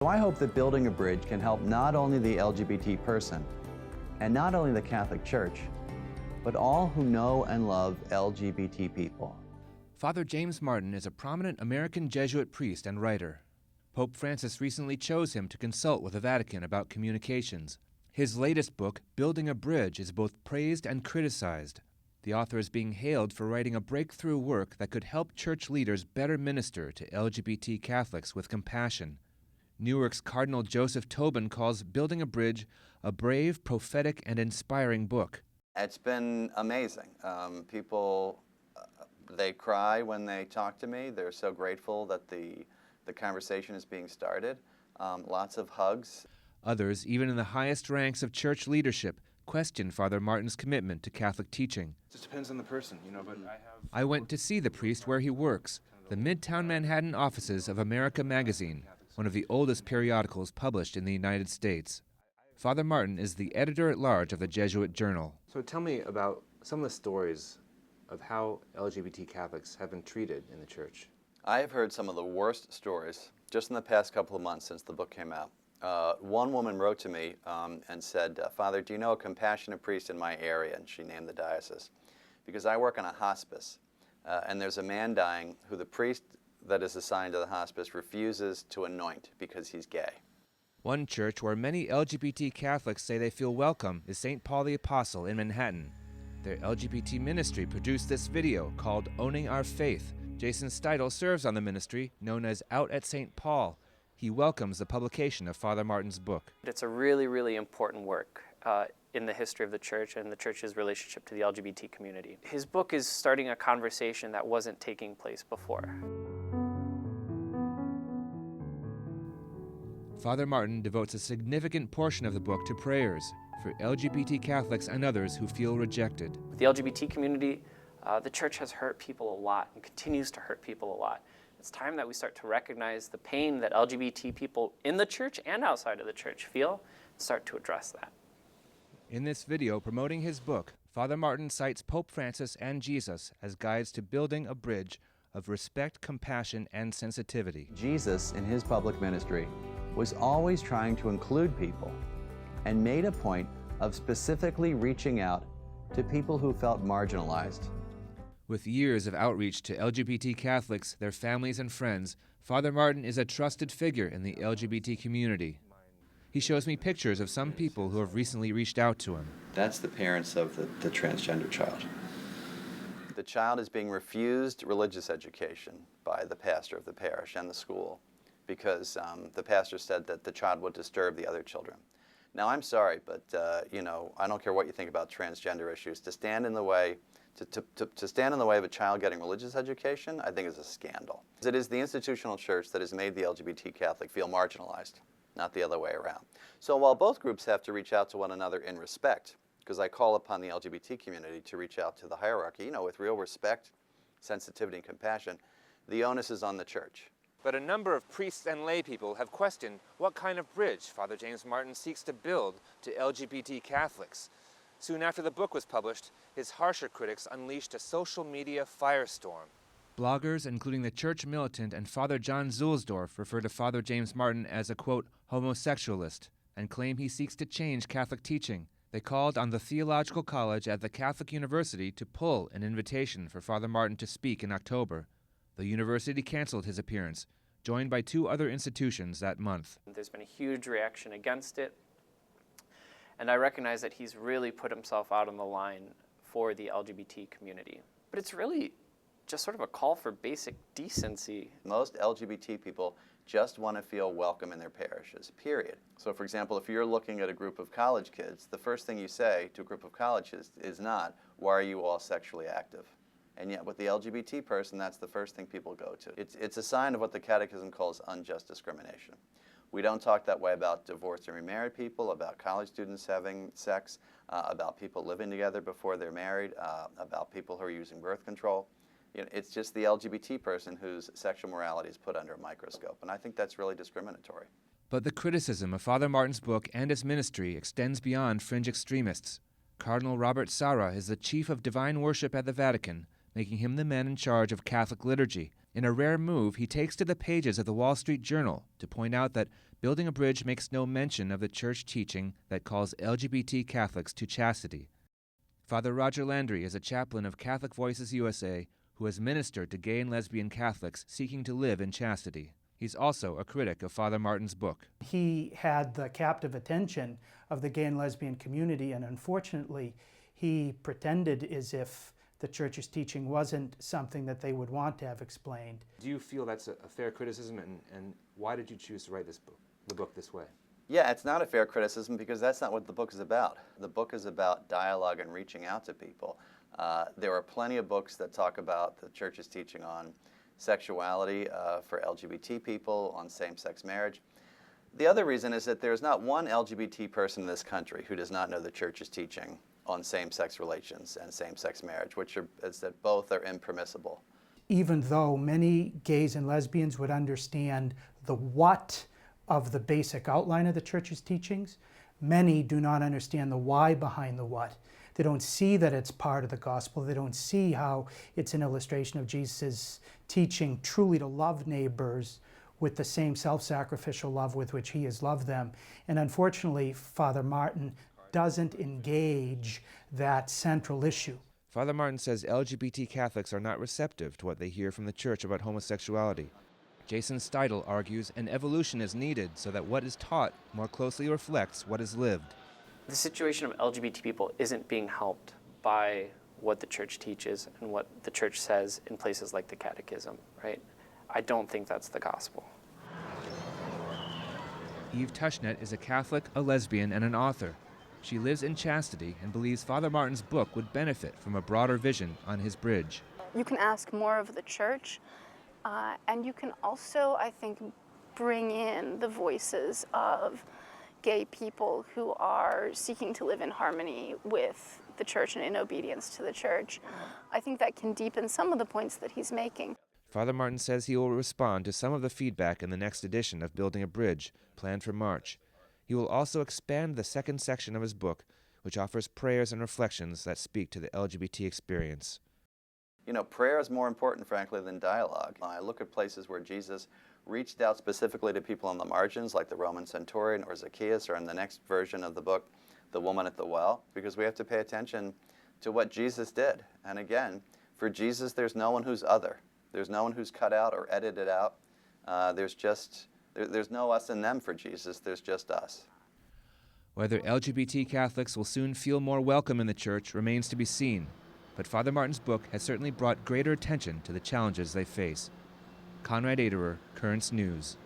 So I hope that building a bridge can help not only the LGBT person and not only the Catholic Church, but all who know and love LGBT people. Father James Martin is a prominent American Jesuit priest and writer. Pope Francis recently chose him to consult with the Vatican about communications. His latest book, Building a Bridge, is both praised and criticized. The author is being hailed for writing a breakthrough work that could help church leaders better minister to LGBT Catholics with compassion. Newark's Cardinal Joseph Tobin calls Building a Bridge a brave, prophetic, and inspiring book. It's been amazing. People, they cry when they talk to me. They're so grateful that the conversation is being started. Lots of hugs. Others, even in the highest ranks of church leadership, question Father Martin's commitment to Catholic teaching. It just depends on the person, but I went to see the priest where he works, the Midtown Manhattan offices of America magazine, one of the oldest periodicals published in the United States. Father Martin is the editor-at-large of the Jesuit Journal. So tell me about some of the stories of how LGBT Catholics have been treated in the church. I have heard some of the worst stories just in the past couple of months since the book came out. One woman wrote to me and said, Father, do you know a compassionate priest in my area? And she named the diocese. Because I work on a hospice, and there's a man dying who the priest that is assigned to the hospice refuses to anoint because he's gay. One church where many LGBT Catholics say they feel welcome is St. Paul the Apostle in Manhattan. Their LGBT ministry produced this video called Owning Our Faith. Jason Steidel serves on the ministry, known as Out at St. Paul. He welcomes the publication of Father Martin's book. It's a really, really important work in the history of the church and the church's relationship to the LGBT community. His book is starting a conversation that wasn't taking place before. Father Martin devotes a significant portion of the book to prayers for LGBT Catholics and others who feel rejected. With the LGBT community, the church has hurt people a lot and continues to hurt people a lot. It's time that we start to recognize the pain that LGBT people in the church and outside of the church feel and start to address that. In this video promoting his book, Father Martin cites Pope Francis and Jesus as guides to building a bridge of respect, compassion, and sensitivity. Jesus, in his public ministry, was always trying to include people and made a point of specifically reaching out to people who felt marginalized. With years of outreach to LGBT Catholics, their families and friends, Father Martin is a trusted figure in the LGBT community. He shows me pictures of some people who have recently reached out to him. That's the parents of the transgender child. The child is being refused religious education by the pastor of the parish and the school because the pastor said that the child would disturb the other children. Now, I'm sorry, but I don't care what you think about transgender issues. To stand in the way of a child getting religious education, I think is a scandal. It is the institutional church that has made the LGBT Catholic feel marginalized, not the other way around. So while both groups have to reach out to one another in respect, because I call upon the LGBT community to reach out to the hierarchy, with real respect, sensitivity, and compassion, the onus is on the church. But a number of priests and lay people have questioned what kind of bridge Father James Martin seeks to build to LGBT Catholics. Soon after the book was published, his harsher critics unleashed a social media firestorm. Bloggers, including the church militant and Father John Zuhlsdorf, refer to Father James Martin as a, quote, homosexualist, and claim he seeks to change Catholic teaching. They called on the Theological College at the Catholic University to pull an invitation for Father Martin to speak in October. The university canceled his appearance, joined by 2 other institutions that month. There's been a huge reaction against it, and I recognize that he's really put himself out on the line for the LGBT community. But it's really just sort of a call for basic decency. Most LGBT people just want to feel welcome in their parishes, period. So for example, if you're looking at a group of college kids, the first thing you say to a group of college kids is not, why are you all sexually active? And yet with the LGBT person, that's the first thing people go to. It's a sign of what the Catechism calls unjust discrimination. We don't talk that way about divorced and remarried people, about college students having sex, about people living together before they're married, about people who are using birth control. It's just the LGBT person whose sexual morality is put under a microscope, and I think that's really discriminatory. But the criticism of Father Martin's book and his ministry extends beyond fringe extremists. Cardinal Robert Sarra is the chief of divine worship at the Vatican, making him the man in charge of Catholic liturgy. In a rare move, he takes to the pages of the Wall Street Journal to point out that Building a Bridge makes no mention of the church teaching that calls LGBT Catholics to chastity. Father Roger Landry is a chaplain of Catholic Voices U.S.A. who has ministered to gay and lesbian Catholics seeking to live in chastity. He's also a critic of Father Martin's book. He had the captive attention of the gay and lesbian community, and unfortunately, he pretended as if the church's teaching wasn't something that they would want to have explained. Do you feel that's a fair criticism, and why did you choose to write the book this way? Yeah, it's not a fair criticism because that's not what the book is about. The book is about dialogue and reaching out to people. There are plenty of books that talk about the church's teaching on sexuality for LGBT people, on same-sex marriage. The other reason is that there's not one LGBT person in this country who does not know the church's teaching on same-sex relations and same-sex marriage, which is that both are impermissible. Even though many gays and lesbians would understand the what of the basic outline of the church's teachings, many do not understand the why behind the what. They don't see that it's part of the gospel. They don't see how it's an illustration of Jesus' teaching truly to love neighbors with the same self-sacrificial love with which he has loved them. And unfortunately, Father Martin doesn't engage that central issue. Father Martin says LGBT Catholics are not receptive to what they hear from the church about homosexuality. Jason Steidel argues an evolution is needed so that what is taught more closely reflects what is lived. The situation of LGBT people isn't being helped by what the church teaches and what the church says in places like the Catechism, right? I don't think that's the gospel. Eve Tushnet is a Catholic, a lesbian, and an author. She lives in chastity and believes Father Martin's book would benefit from a broader vision on his bridge. You can ask more of the church, and you can also, I think, bring in the voices of gay people who are seeking to live in harmony with the church and in obedience to the church. I think that can deepen some of the points that he's making. Father Martin says he will respond to some of the feedback in the next edition of Building a Bridge, planned for March. He will also expand the second section of his book, which offers prayers and reflections that speak to the LGBT experience. You know, prayer is more important, frankly, than dialogue. I look at places where Jesus reached out specifically to people on the margins, like the Roman centurion or Zacchaeus, or in the next version of the book, the woman at the well, because we have to pay attention to what Jesus did. And again, for Jesus, there's no one who's other. There's no one who's cut out or edited out. There's no us and them for Jesus. There's just us. Whether LGBT Catholics will soon feel more welcome in the church remains to be seen, but Father Martin's book has certainly brought greater attention to the challenges they face. Konrad Aderer, Currents News.